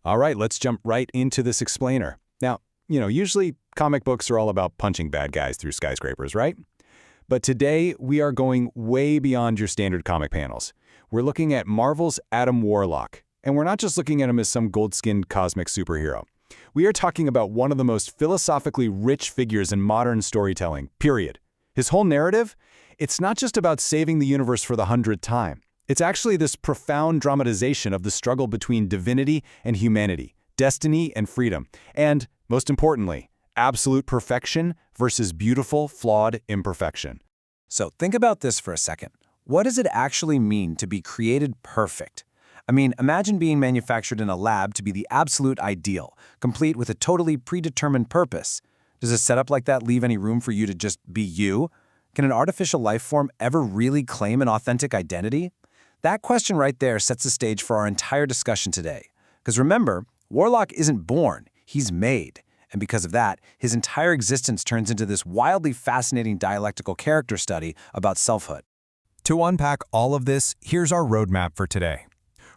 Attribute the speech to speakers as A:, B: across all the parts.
A: All right, let's jump right into this explainer. Now, usually comic books are all about punching bad guys through skyscrapers, right? But today, we are going way beyond your standard comic panels. We're looking at Marvel's Adam Warlock, and we're not just looking at him as some gold-skinned cosmic superhero. We are talking about one of the most philosophically rich figures in modern storytelling, period. His whole narrative? It's not just about saving the universe for the 100th time. It's actually this profound dramatization of the struggle between divinity and humanity, destiny and freedom, and, most importantly, absolute perfection versus beautiful, flawed imperfection.
B: So think about this for a second. What does it actually mean to be created perfect? I mean, imagine being manufactured in a lab to be the absolute ideal, complete with a totally predetermined purpose. Does a setup like that leave any room for you to just be you? Can an artificial life form ever really claim an authentic identity? That question right there sets the stage for our entire discussion today. Because remember, Warlock isn't born, he's made. And because of that, his entire existence turns into this wildly fascinating dialectical character study about selfhood.
C: To unpack all of this, here's our roadmap for today.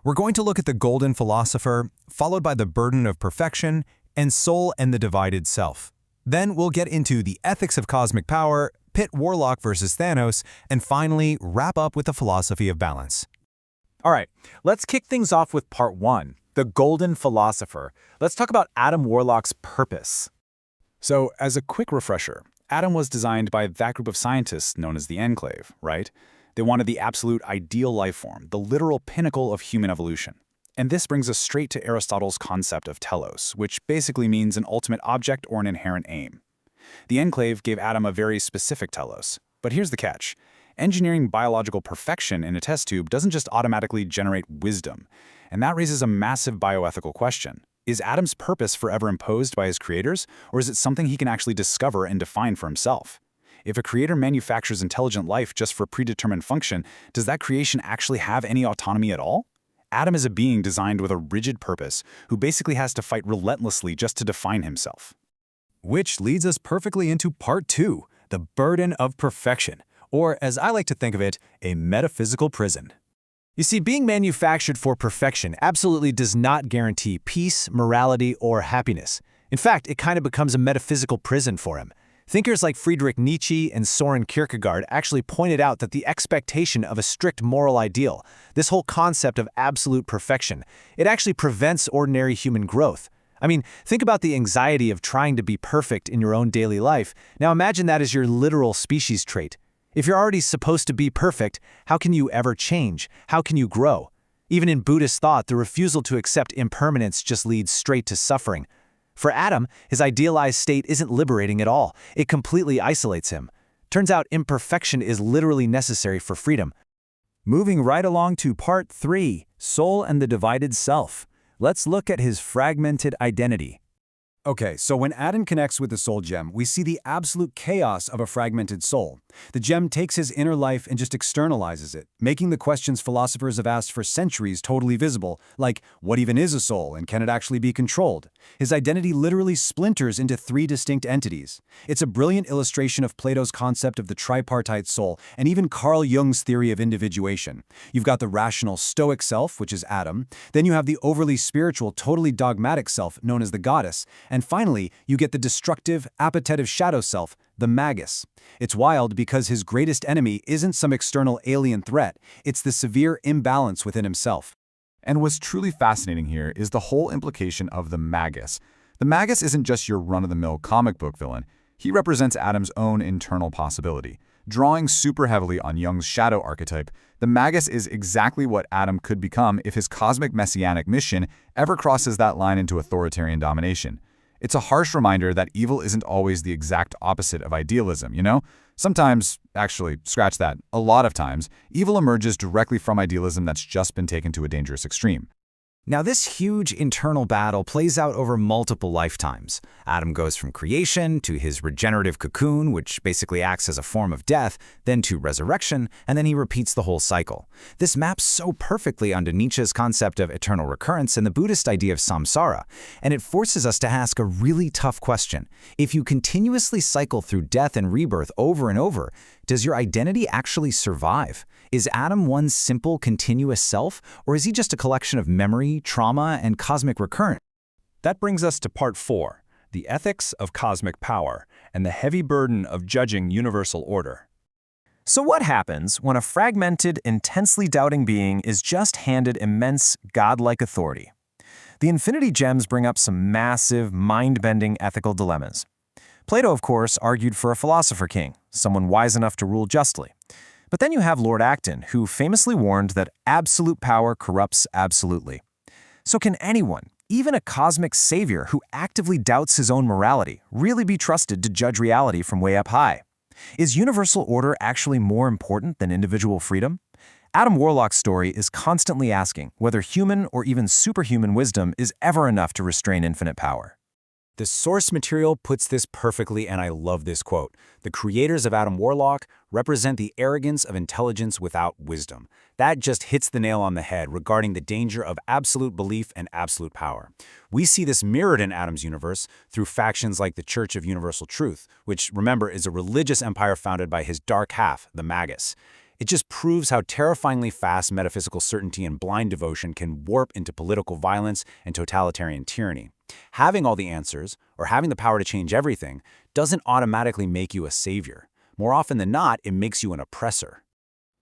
C: We're going to look at the golden philosopher, followed by the burden of perfection, and soul and the divided self. Then we'll get into the ethics of cosmic power, pit Warlock versus Thanos, and finally wrap up with the philosophy of balance.
D: All right, let's kick things off with part 1, the golden philosopher. Let's talk about Adam Warlock's purpose.
A: So, as a quick refresher, Adam was designed by that group of scientists known as the Enclave, right? They wanted the absolute ideal life form, the literal pinnacle of human evolution. And this brings us straight to Aristotle's concept of telos, which basically means an ultimate object or an inherent aim. The Enclave gave Adam a very specific telos. But here's the catch. Engineering biological perfection in a test tube doesn't just automatically generate wisdom. And that raises a massive bioethical question. Is Adam's purpose forever imposed by his creators, or is it something he can actually discover and define for himself? If a creator manufactures intelligent life just for predetermined function, does that creation actually have any autonomy at all? Adam is a being designed with a rigid purpose, who basically has to fight relentlessly just to define himself.
C: Which leads us perfectly into part 2, the burden of perfection, or as I like to think of it, a metaphysical prison. You see, being manufactured for perfection absolutely does not guarantee peace, morality, or happiness. In fact, it kind of becomes a metaphysical prison for him. Thinkers like Friedrich Nietzsche and Soren Kierkegaard actually pointed out that the expectation of a strict moral ideal, this whole concept of absolute perfection, it actually prevents ordinary human growth. I mean, think about the anxiety of trying to be perfect in your own daily life. Now imagine that as your literal species trait. If you're already supposed to be perfect, how can you ever change? How can you grow? Even in Buddhist thought, the refusal to accept impermanence just leads straight to suffering. For Adam, his idealized state isn't liberating at all. It completely isolates him. Turns out imperfection is literally necessary for freedom.
E: Moving right along to part 3, Soul and the Divided Self. Let's look at his fragmented identity.
B: Okay, so when Adam connects with the soul gem, we see the absolute chaos of a fragmented soul. The gem takes his inner life and just externalizes it, making the questions philosophers have asked for centuries totally visible, like what even is a soul and can it actually be controlled? His identity literally splinters into 3 distinct entities. It's a brilliant illustration of Plato's concept of the tripartite soul and even Carl Jung's theory of individuation. You've got the rational stoic self, which is Adam. Then you have the overly spiritual, totally dogmatic self, known as the goddess. And finally, you get the destructive, appetitive shadow self, the magus. It's wild because his greatest enemy isn't some external alien threat, it's the severe imbalance within himself.
F: And what's truly fascinating here is the whole implication of the magus. The magus isn't just your run-of-the-mill comic book villain. He represents Adam's own internal possibility. Drawing super heavily on Jung's shadow archetype, the magus is exactly what Adam could become if his cosmic messianic mission ever crosses that line into authoritarian domination. It's a harsh reminder that evil isn't always the exact opposite of idealism, you know? Sometimes, actually, scratch that, a lot of times, evil emerges directly from idealism that's just been taken to a dangerous extreme.
C: Now, this huge internal battle plays out over multiple lifetimes. Adam goes from creation to his regenerative cocoon, which basically acts as a form of death, then to resurrection, and then he repeats the whole cycle. This maps so perfectly onto Nietzsche's concept of eternal recurrence and the Buddhist idea of samsara, and it forces us to ask a really tough question. If you continuously cycle through death and rebirth over and over,
E: Does your identity actually survive? Is Adam one simple, continuous self, or is he just a collection of memory, trauma, and cosmic recurrence?
C: That brings us to part 4, the ethics of cosmic power and the heavy burden of judging universal order. So what happens when a fragmented, intensely doubting being is just handed immense, godlike authority? The Infinity Gems bring up some massive, mind-bending ethical dilemmas. Plato, of course, argued for a philosopher king, someone wise enough to rule justly. But then you have Lord Acton, who famously warned that absolute power corrupts absolutely. So can anyone, even a cosmic savior who actively doubts his own morality, really be trusted to judge reality from way up high? Is universal order actually more important than individual freedom? Adam Warlock's story is constantly asking whether human or even superhuman wisdom is ever enough to restrain infinite power.
A: The source material puts this perfectly, and I love this quote. The creators of Adam Warlock represent the arrogance of intelligence without wisdom. That just hits the nail on the head regarding the danger of absolute belief and absolute power. We see this mirrored in Adam's universe through factions like the Church of Universal Truth, which, remember, is a religious empire founded by his dark half, the Magus. It just proves how terrifyingly fast metaphysical certainty and blind devotion can warp into political violence and totalitarian tyranny. Having all the answers, or having the power to change everything, doesn't automatically make you a savior. More often than not, it makes you an oppressor.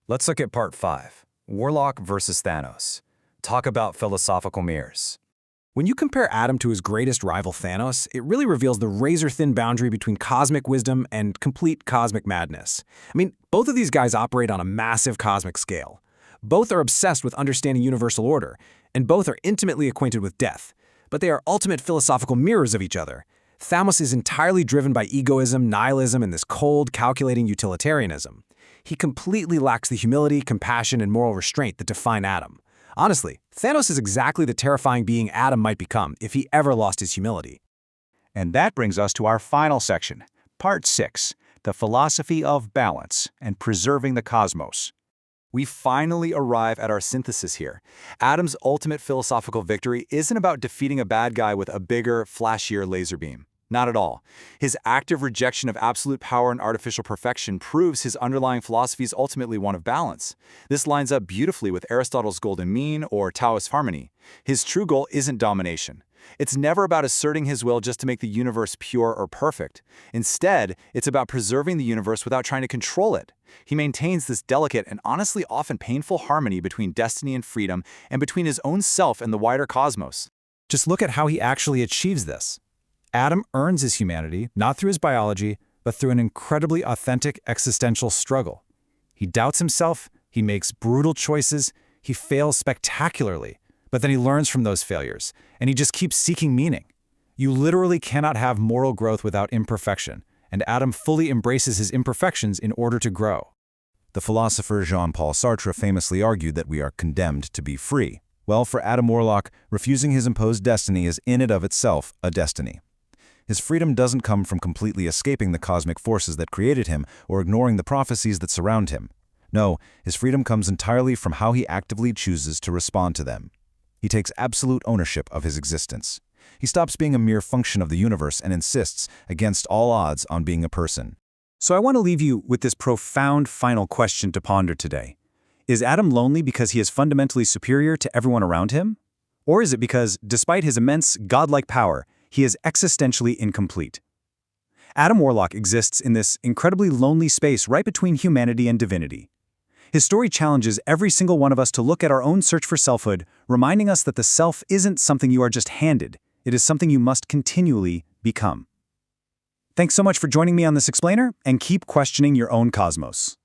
C: Let's look at part 5, Warlock versus Thanos. Talk about philosophical mirrors.
B: When you compare Adam to his greatest rival Thanos, it really reveals the razor-thin boundary between cosmic wisdom and complete cosmic madness. I mean, both of these guys operate on a massive cosmic scale. Both are obsessed with understanding universal order, and both are intimately acquainted with death. But they are ultimate philosophical mirrors of each other. Thanos is entirely driven by egoism, nihilism, and this cold, calculating utilitarianism. He completely lacks the humility, compassion, and moral restraint that define Adam. Honestly, Thanos is exactly the terrifying being Adam might become if he ever lost his humility.
A: And that brings us to our final section, Part 6, the philosophy of balance and preserving the cosmos. We finally arrive at our synthesis here. Adam's ultimate philosophical victory isn't about defeating a bad guy with a bigger, flashier laser beam. Not at all. His active rejection of absolute power and artificial perfection proves his underlying philosophy is ultimately one of balance. This lines up beautifully with Aristotle's golden mean or Taoist harmony. His true goal isn't domination. It's never about asserting his will just to make the universe pure or perfect. Instead, it's about preserving the universe without trying to control it. He maintains this delicate and honestly often painful harmony between destiny and freedom and between his own self and the wider cosmos.
B: Just look at how he actually achieves this. Adam earns his humanity, not through his biology, but through an incredibly authentic existential struggle. He doubts himself, he makes brutal choices, he fails spectacularly, but then he learns from those failures, and he just keeps seeking meaning. You literally cannot have moral growth without imperfection, and Adam fully embraces his imperfections in order to grow.
F: The philosopher Jean-Paul Sartre famously argued that we are condemned to be free. Well, for Adam Warlock, refusing his imposed destiny is in and of itself a destiny. His freedom doesn't come from completely escaping the cosmic forces that created him or ignoring the prophecies that surround him. No, his freedom comes entirely from how he actively chooses to respond to them. He takes absolute ownership of his existence. He stops being a mere function of the universe and insists, against all odds, on being a person.
B: So I want to leave you with this profound final question to ponder today. Is Adam lonely because he is fundamentally superior to everyone around him? Or is it because, despite his immense godlike power, he is existentially incomplete? Adam Warlock exists in this incredibly lonely space right between humanity and divinity. His story challenges every single one of us to look at our own search for selfhood, reminding us that the self isn't something you are just handed, it is something you must continually become. Thanks so much for joining me on this explainer, and keep questioning your own cosmos.